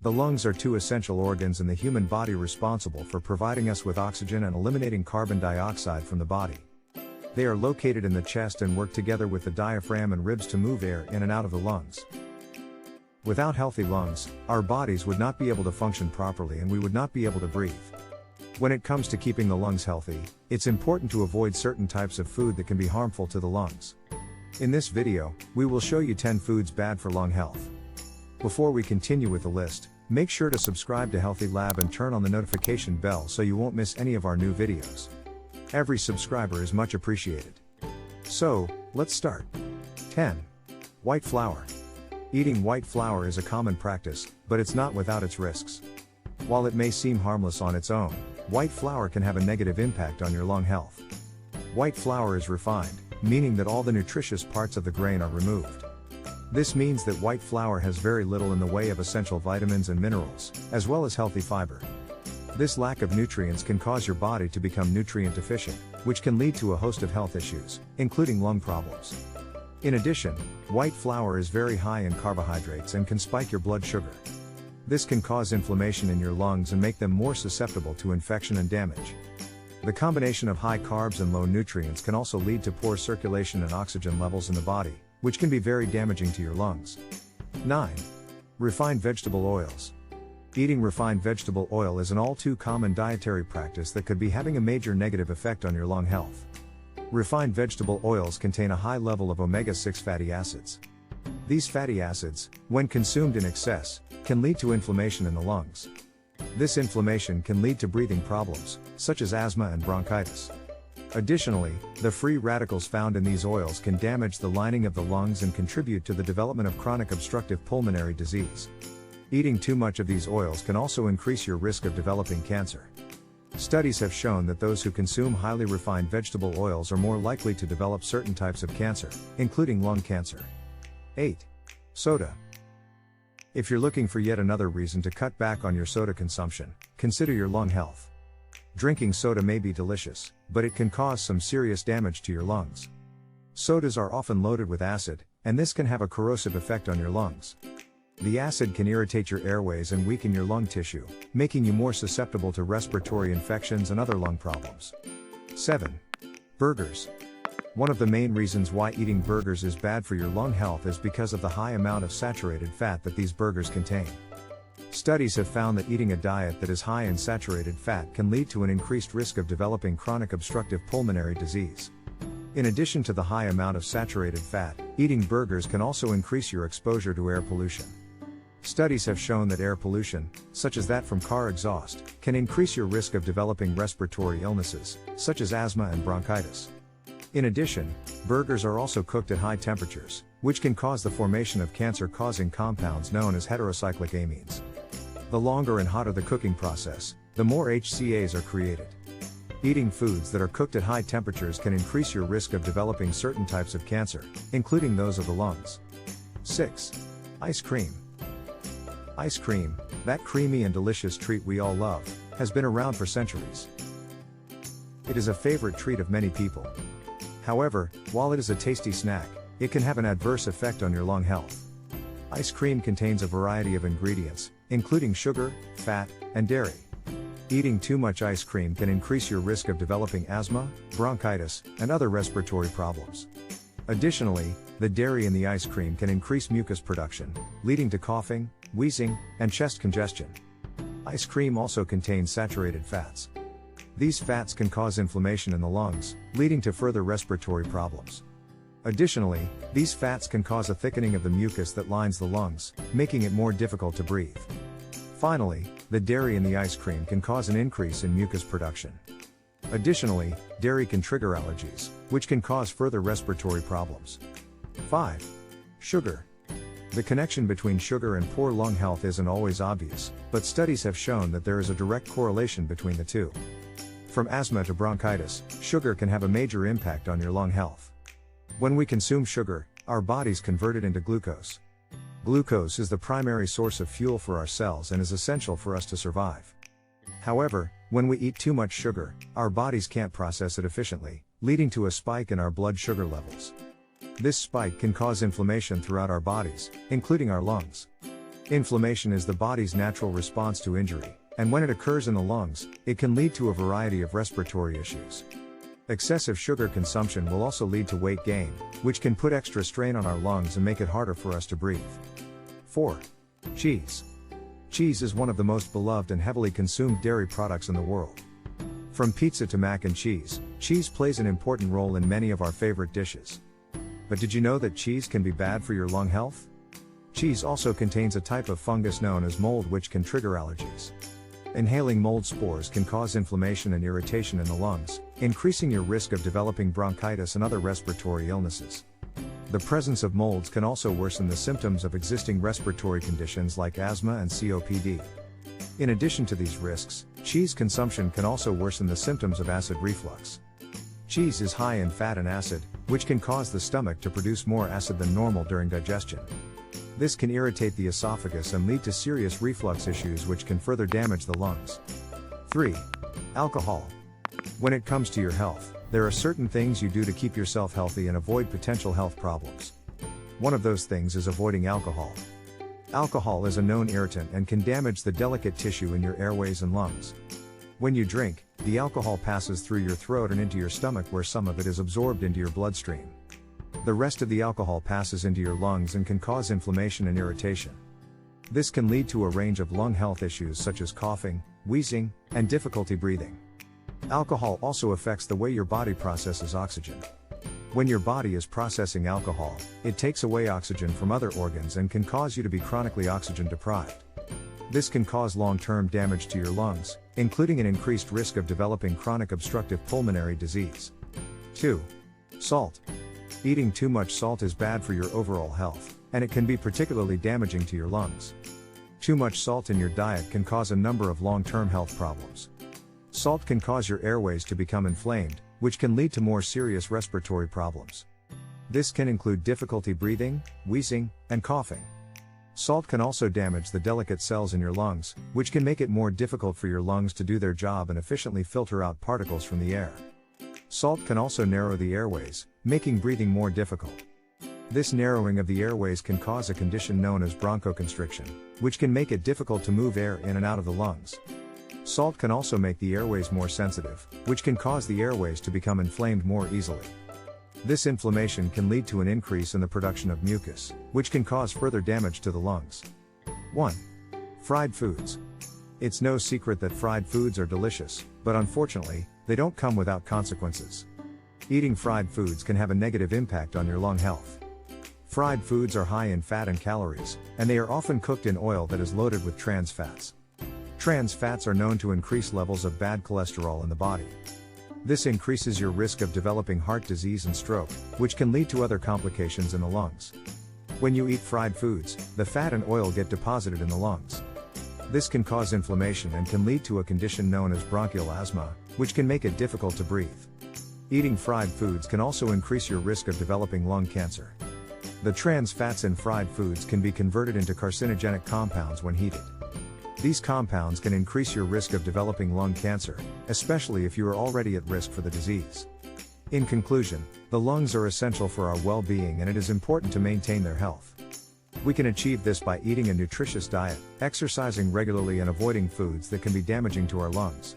The lungs are two essential organs in the human body responsible for providing us with oxygen and eliminating carbon dioxide from the body. They are located in the chest and work together with the diaphragm and ribs to move air in and out of the lungs. Without healthy lungs, our bodies would not be able to function properly and we would not be able to breathe. When it comes to keeping the lungs healthy, it's important to avoid certain types of food that can be harmful to the lungs. In this video, we will show you 10 foods bad for lung health. Before we continue with the list, make sure to subscribe to Healthy Lab and turn on the notification bell so you won't miss any of our new videos. Every subscriber is much appreciated. So, let's start. 10. White flour. Eating white flour is a common practice, but it's not without its risks. While it may seem harmless on its own, white flour can have a negative impact on your lung health. White flour is refined, meaning that all the nutritious parts of the grain are removed. This means that white flour has very little in the way of essential vitamins and minerals, as well as healthy fiber. This lack of nutrients can cause your body to become nutrient deficient, which can lead to a host of health issues, including lung problems. In addition, white flour is very high in carbohydrates and can spike your blood sugar. This can cause inflammation in your lungs and make them more susceptible to infection and damage. The combination of high carbs and low nutrients can also lead to poor circulation and oxygen levels in the body, which can be very damaging to your lungs. 9. Refined vegetable oils. Eating refined vegetable oil is an all too common dietary practice that could be having a major negative effect on your lung health. Refined vegetable oils contain a high level of omega-6 fatty acids. These fatty acids, when consumed in excess, can lead to inflammation in the lungs. This inflammation can lead to breathing problems, such as asthma and bronchitis. Additionally, the free radicals found in these oils can damage the lining of the lungs and contribute to the development of chronic obstructive pulmonary disease. Eating too much of these oils can also increase your risk of developing cancer. Studies have shown that those who consume highly refined vegetable oils are more likely to develop certain types of cancer, including lung cancer. 8. Soda. If you're looking for yet another reason to cut back on your soda consumption, consider your lung health. Drinking soda may be delicious, but it can cause some serious damage to your lungs. Sodas are often loaded with acid, and this can have a corrosive effect on your lungs. The acid can irritate your airways and weaken your lung tissue, making you more susceptible to respiratory infections and other lung problems. 7. Burgers. One of the main reasons why eating burgers is bad for your lung health is because of the high amount of saturated fat that these burgers contain. Studies have found that eating a diet that is high in saturated fat can lead to an increased risk of developing chronic obstructive pulmonary disease. In addition to the high amount of saturated fat, eating burgers can also increase your exposure to air pollution. Studies have shown that air pollution, such as that from car exhaust, can increase your risk of developing respiratory illnesses, such as asthma and bronchitis. In addition, burgers are also cooked at high temperatures, which can cause the formation of cancer-causing compounds known as heterocyclic amines. The longer and hotter the cooking process, the more HCAs are created. Eating foods that are cooked at high temperatures can increase your risk of developing certain types of cancer, including those of the lungs. 6. Ice cream. Ice cream, that creamy and delicious treat we all love, has been around for centuries. It is a favorite treat of many people. However, while it is a tasty snack, it can have an adverse effect on your lung health. Ice cream contains a variety of ingredients, including sugar, fat, and dairy. Eating too much ice cream can increase your risk of developing asthma, bronchitis, and other respiratory problems. Additionally, the dairy in the ice cream can increase mucus production, leading to coughing, wheezing, and chest congestion. Ice cream also contains saturated fats. These fats can cause inflammation in the lungs, leading to further respiratory problems. Additionally, these fats can cause a thickening of the mucus that lines the lungs, making it more difficult to breathe. Finally, the dairy in the ice cream can cause an increase in mucus production. Additionally, dairy can trigger allergies, which can cause further respiratory problems. 5. Sugar. The connection between sugar and poor lung health isn't always obvious, but studies have shown that there is a direct correlation between the two. From asthma to bronchitis, sugar can have a major impact on your lung health. When we consume sugar, our bodies convert it into glucose. Glucose is the primary source of fuel for our cells and is essential for us to survive. However, when we eat too much sugar, our bodies can't process it efficiently, leading to a spike in our blood sugar levels. This spike can cause inflammation throughout our bodies, including our lungs. Inflammation is the body's natural response to injury, and when it occurs in the lungs, it can lead to a variety of respiratory issues. Excessive sugar consumption will also lead to weight gain, which can put extra strain on our lungs and make it harder for us to breathe. 4. Cheese. Cheese is one of the most beloved and heavily consumed dairy products in the world. From pizza to mac and cheese, cheese plays an important role in many of our favorite dishes. But did you know that cheese can be bad for your lung health? Cheese also contains a type of fungus known as mold which can trigger allergies. Inhaling mold spores can cause inflammation and irritation in the lungs, increasing your risk of developing bronchitis and other respiratory illnesses. The presence of molds can also worsen the symptoms of existing respiratory conditions like asthma and COPD. In addition to these risks, cheese consumption can also worsen the symptoms of acid reflux. Cheese is high in fat and acid, which can cause the stomach to produce more acid than normal during digestion. This can irritate the esophagus and lead to serious reflux issues which can further damage the lungs. 3. Alcohol. When it comes to your health, there are certain things you do to keep yourself healthy and avoid potential health problems. One of those things is avoiding alcohol. Alcohol is a known irritant and can damage the delicate tissue in your airways and lungs. When you drink, the alcohol passes through your throat and into your stomach where some of it is absorbed into your bloodstream. The rest of the alcohol passes into your lungs and can cause inflammation and irritation. This can lead to a range of lung health issues such as coughing, wheezing, and difficulty breathing. Alcohol also affects the way your body processes oxygen. When your body is processing alcohol, it takes away oxygen from other organs and can cause you to be chronically oxygen deprived. This can cause long-term damage to your lungs, including an increased risk of developing chronic obstructive pulmonary disease. 2. Salt. Eating too much salt is bad for your overall health, and it can be particularly damaging to your lungs. Too much salt in your diet can cause a number of long-term health problems. Salt can cause your airways to become inflamed, which can lead to more serious respiratory problems. This can include difficulty breathing, wheezing, and coughing. Salt can also damage the delicate cells in your lungs, which can make it more difficult for your lungs to do their job and efficiently filter out particles from the air. Salt can also narrow the airways, making breathing more difficult. This narrowing of the airways can cause a condition known as bronchoconstriction, which can make it difficult to move air in and out of the lungs. Salt can also make the airways more sensitive, which can cause the airways to become inflamed more easily. This inflammation can lead to an increase in the production of mucus, which can cause further damage to the lungs. 1. Fried foods. It's no secret that fried foods are delicious, but unfortunately, they don't come without consequences. Eating fried foods can have a negative impact on your lung health. Fried foods are high in fat and calories, and they are often cooked in oil that is loaded with trans fats. Trans fats are known to increase levels of bad cholesterol in the body. This increases your risk of developing heart disease and stroke, which can lead to other complications in the lungs. When you eat fried foods, the fat and oil get deposited in the lungs. This can cause inflammation and can lead to a condition known as bronchial asthma, which can make it difficult to breathe. Eating fried foods can also increase your risk of developing lung cancer. The trans fats in fried foods can be converted into carcinogenic compounds when heated. These compounds can increase your risk of developing lung cancer, especially if you are already at risk for the disease. In conclusion, the lungs are essential for our well-being and it is important to maintain their health. We can achieve this by eating a nutritious diet, exercising regularly and avoiding foods that can be damaging to our lungs.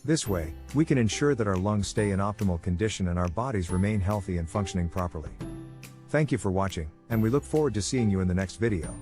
This way, we can ensure that our lungs stay in optimal condition and our bodies remain healthy and functioning properly. Thank you for watching, and we look forward to seeing you in the next video.